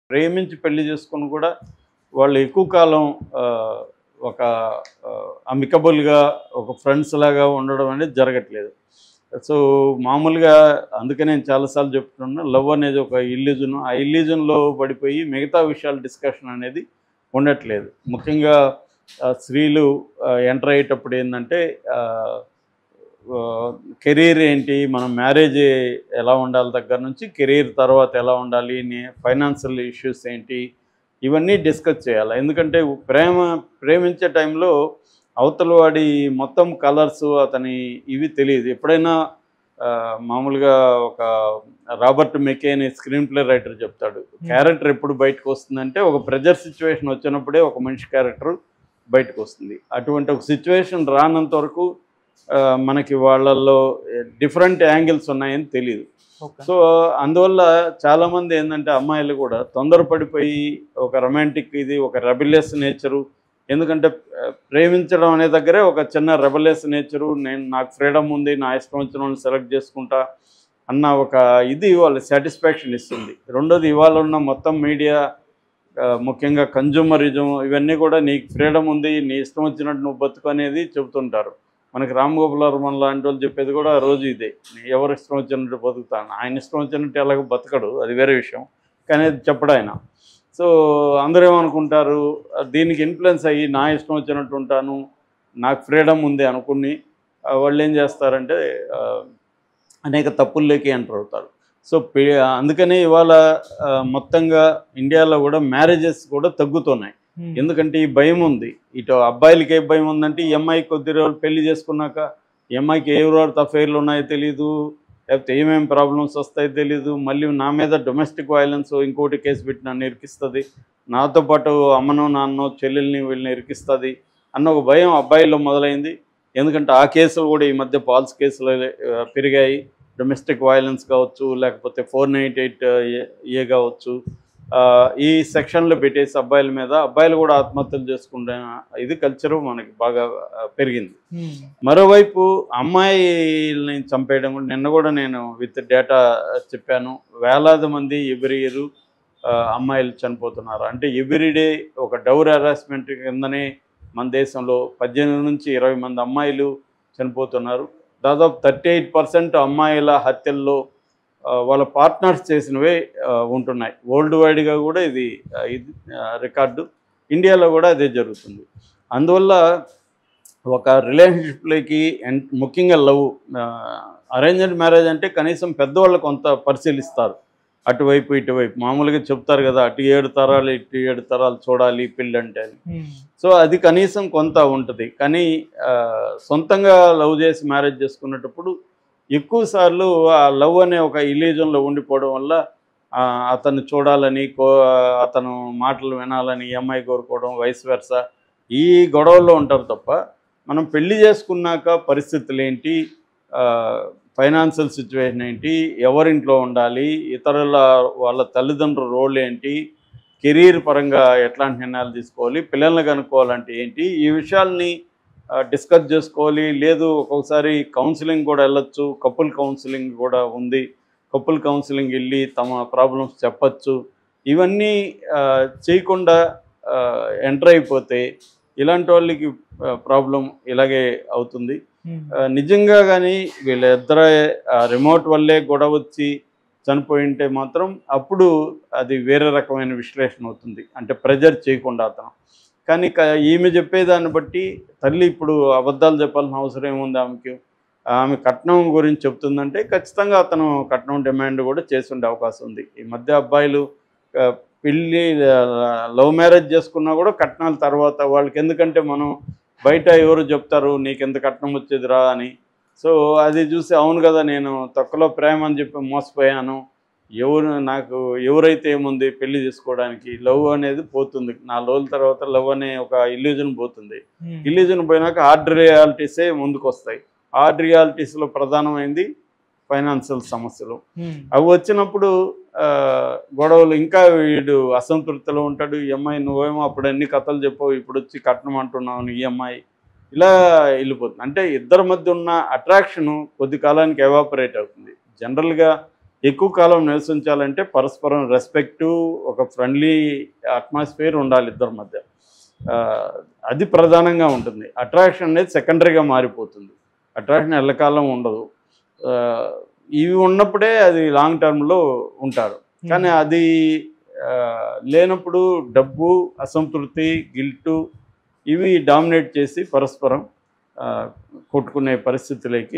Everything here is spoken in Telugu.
ప్రేమించి పెళ్లి చేసుకొని కూడా వాళ్ళు ఎక్కువ కాలం ఒక అమికబుల్గా ఒక ఫ్రెండ్స్ లాగా ఉండడం అనేది జరగట్లేదు. సో మామూలుగా అందుకే నేను చాలాసార్లు చెప్తున్నా, లవ్ అనేది ఒక ఇల్యూజన్. ఆ ఇల్యూజన్లో పడిపోయి మిగతా విషయాల డిస్కషన్ అనేది ఉండట్లేదు. ముఖ్యంగా స్త్రీలు ఎంటర్ అయ్యేటప్పుడు ఏంటంటే కెరీర్ ఏంటి, మనం మ్యారేజ్ ఎలా ఉండాలి దగ్గర నుంచి కెరీర్ తర్వాత ఎలా ఉండాలి, ఫైనాన్షియల్ ఇష్యూస్ ఏంటి, ఇవన్నీ డిస్కస్ చేయాలి. ఎందుకంటే ప్రేమించే టైంలో అవతల వాడి మొత్తం కలర్స్ అతని ఇవి తెలియదు. ఎప్పుడైనా మామూలుగా ఒక రాబర్ట్ మెకే అనే స్క్రీన్ ప్లే రైటర్ చెప్తాడు, క్యారెక్టర్ ఎప్పుడు బయటకు వస్తుందంటే ఒక ప్రెజర్ సిచ్యువేషన్ వచ్చినప్పుడే ఒక మనిషి క్యారెక్టర్ బయటకు వస్తుంది. అటువంటి ఒక సిచ్యువేషన్ రానంత వరకు మనకి వాళ్ళల్లో డిఫరెంట్ యాంగిల్స్ ఉన్నాయని తెలియదు. సో అందువల్ల చాలామంది ఏంటంటే అమ్మాయిలు కూడా తొందరపడిపోయి ఒక రొమాంటిక్ ఇది ఒక రెబెలియస్ నేచరు, ఎందుకంటే ప్రేమించడం అనే దగ్గరే ఒక చిన్న రెబెలియస్ నేచరు, నాకు ఫ్రీడమ్ ఉంది, నా ఇష్టం వచ్చిన వాళ్ళని సెలెక్ట్ చేసుకుంటా అన్న ఒక ఇది వాళ్ళు సాటిస్ఫాక్షన్ ఇస్తుంది. రెండోది ఇవాళ ఉన్న మొత్తం మీడియా ముఖ్యంగా కన్జ్యూమరిజం ఇవన్నీ కూడా నీకు ఫ్రీడమ్ ఉంది, నీ ఇష్టం వచ్చినట్టు నువ్వు బతుకు అనేది చెబుతుంటారు. మనకి రామ్ గోపాల్ వర్మ లాంటి వాళ్ళు చెప్పేది కూడా రోజు ఇదే, ఎవరు ఇష్టం వచ్చినట్టు బతుకుతాను. ఆయన ఇష్టం వచ్చినట్టు ఎలాగో బతకడు, అది వేరే విషయం, కానీ అది చెప్పడు ఆయన. సో అందరూ ఏమనుకుంటారు, దీనికి ఇన్ఫ్లుయెన్స్ అయ్యి నా ఇష్టం వచ్చినట్టు ఉంటాను, నాకు ఫ్రీడమ్ ఉంది అనుకుని వాళ్ళు ఏం చేస్తారంటే అనేక తప్పుల్లోకి ఎంటర్ అవుతారు. సో అందుకని ఇవాళ మొత్తంగా ఇండియాలో కూడా మ్యారేజెస్ కూడా తగ్గుతున్నాయి. ఎందుకంటే ఈ భయం ఉంది. ఇటు అబ్బాయిలకి ఏ భయం ఉందంటే ఈ అమ్మాయి కొద్ది రోజులు పెళ్లి చేసుకున్నాక ఈ అమ్మాయికి ఏ ఎవరెవరితో అఫైర్లు ఉన్నాయో తెలీదు, లేకపోతే ఏమేమి ప్రాబ్లమ్స్ వస్తాయో తెలీదు, మళ్ళీ నా మీద డొమెస్టిక్ వైలెన్స్ ఇంకోటి కేసు పెట్టి నన్ను ఇరికిస్తుంది, నాతో పాటు అమ్మనో నాన్నో చెల్లెల్ని వీళ్ళని ఇరికిస్తుంది అన్న ఒక భయం అబ్బాయిల్లో మొదలైంది. ఎందుకంటే ఆ కేసులు కూడా ఈ మధ్య ఫాల్స్ కేసులు పెరిగాయి. డొమెస్టిక్ వైలెన్స్ కావచ్చు, లేకపోతే 498A కావచ్చు, ఈ సెక్షన్లు పెట్టేసి అబ్బాయిల మీద అబ్బాయిలు కూడా ఆత్మహత్యలు చేసుకుంటే ఇది కల్చరు మనకి బాగా పెరిగింది. మరోవైపు అమ్మాయిల్ని చంపేయడం కూడా నిన్న కూడా నేను విత్ డేటా చెప్పాను. వేలాది మంది ఎవ్రీ ఇయర్ అమ్మాయిలు చనిపోతున్నారు. అంటే ఎవ్రీడే ఒక డౌర్ హెరాస్మెంట్ కిందనే మన దేశంలో 18 నుంచి 20 మంది అమ్మాయిలు చనిపోతున్నారు. దాదాపు 38% అమ్మాయిల హత్యల్లో వాళ్ళ పార్ట్నర్స్ చేసినవే ఉంటున్నాయి. వరల్డ్ వైడ్గా కూడా ఇది రికార్డు, ఇండియాలో కూడా అదే జరుగుతుంది. అందువల్ల ఒక రిలేషన్షిప్లోకి ముఖ్యంగా లవ్, అరేంజ్డ్ మ్యారేజ్ అంటే కనీసం పెద్దవాళ్ళు కొంత పరిశీలిస్తారు, అటువైపు ఇటువైపు. మామూలుగా చెప్తారు కదా, అటు 7 తరాలు ఇటు 7 తరాలు చూడాలి పెళ్ళి అంటే అని. సో అది కనీసం కొంత ఉంటుంది. కానీ సొంతంగా లవ్ చేసి మ్యారేజ్ చేసుకునేటప్పుడు ఎక్కువ సార్లు ఆ లవ్ అనే ఒక ఇల్యూజన్లో ఉండిపోవడం వల్ల అతను చూడాలని అతను మాటలు వినాలని ఈ అమ్మాయి కోరుకోవడం, వైస్ వెర్సా, ఈ గొడవల్లో ఉంటారు తప్ప మనం పెళ్లి చేసుకున్నాక పరిస్థితులు ఏంటి, ఫైనాన్షియల్ సిచ్యువేషన్ ఏంటి, ఎవరింట్లో ఉండాలి, ఇతరుల వాళ్ళ తల్లిదండ్రుల రోల్ ఏంటి, కెరీర్ పరంగా ఎట్లాంటి నిర్ణయాలు తీసుకోవాలి, పిల్లల్ని కనుక్కోవాలంటే ఏంటి, ఈ విషయాల్ని డిస్కస్ చేసుకోవాలి. లేదు ఒక్కొక్కసారి కౌన్సిలింగ్ కూడా వెళ్ళొచ్చు, కపుల్ కౌన్సిలింగ్ కూడా ఉంది. కపుల్ కౌన్సిలింగ్ వెళ్ళి తమ ప్రాబ్లమ్స్ చెప్పచ్చు. ఇవన్నీ చేయకుండా ఎంటర్ అయిపోతే ఇలాంటి వాళ్ళకి ప్రాబ్లం ఇలాగే అవుతుంది. నిజంగా కానీ వీళ్ళిద్దరే రిమోట్ వల్లే గొడవ వచ్చి చనిపోయింటే మాత్రం అప్పుడు అది వేరే రకమైన విశ్లేషణ అవుతుంది, అంటే ప్రెజర్ చేయకుండా అతను. కానీ ఈమె చెప్పేదాన్ని బట్టి తల్లి ఇప్పుడు అబద్ధాలు చెప్పాల్సిన అవసరం ఏముంది ఆమెకి? ఆమె కట్నం గురించి చెప్తుందంటే ఖచ్చితంగా అతను కట్నం డిమాండ్ కూడా చేసి ఉండే అవకాశం ఉంది. ఈ మధ్య అబ్బాయిలు పెళ్ళి లవ్ మ్యారేజ్ చేసుకున్నా కూడా కట్నాల తర్వాత వాళ్ళకి, ఎందుకంటే మనం బయట ఎవరు చెప్తారు నీకెంత కట్నం వచ్చేదిరా అని. సో అది చూసి అవును కదా, నేను తక్కువలో ప్రేమ అని చెప్పి మోసపోయాను, నాకు ఎవరైతే ఏముంది పెళ్లి చేసుకోవడానికి, లవ్ అనేది పోతుంది. 4 రోజుల తర్వాత లవ్ అనే ఒక ఇల్యూజన్ పోతుంది. ఇల్యూజన్ పోయినాక హార్డ్ రియాలిటీసే ముందుకు వస్తాయి. హార్డ్ రియాలిటీస్లో ప్రధానమైంది ఫైనాన్షియల్ సమస్యలు. అవి వచ్చినప్పుడు గొడవలు, ఇంకా వీడు అసంతృప్తిలో ఉంటాడు. ఈ అమ్మాయి నువ్వేమో అప్పుడు అన్ని కథలు చెప్పావు, ఇప్పుడు వచ్చి కట్నం అంటున్నావు, ఈ అమ్మాయి ఇలా వెళ్ళిపోతుంది. అంటే ఇద్దరి మధ్య ఉన్న అట్రాక్షను కొద్ది కాలానికి ఎవాపరేట్ అవుతుంది. జనరల్గా ఎక్కువ కాలం నివసించాలంటే పరస్పరం రెస్పెక్టు, ఒక ఫ్రెండ్లీ అట్మాస్ఫియర్ ఉండాలి ఇద్దరి మధ్య. అది ప్రధానంగా ఉంటుంది. అట్రాక్షన్ అనేది సెకండరీగా మారిపోతుంది. అట్రాక్షన్ ఎల్లకాలం ఉండదు. ఇవి ఉన్నప్పుడే అది లాంగ్ టర్మ్‌లో ఉంటారు. కానీ అది లేనప్పుడు డబ్బు, అసంతృప్తి, గిల్టు ఇవి డామినేట్ చేసి పరస్పరం కొట్టుకునే పరిస్థితిలోకి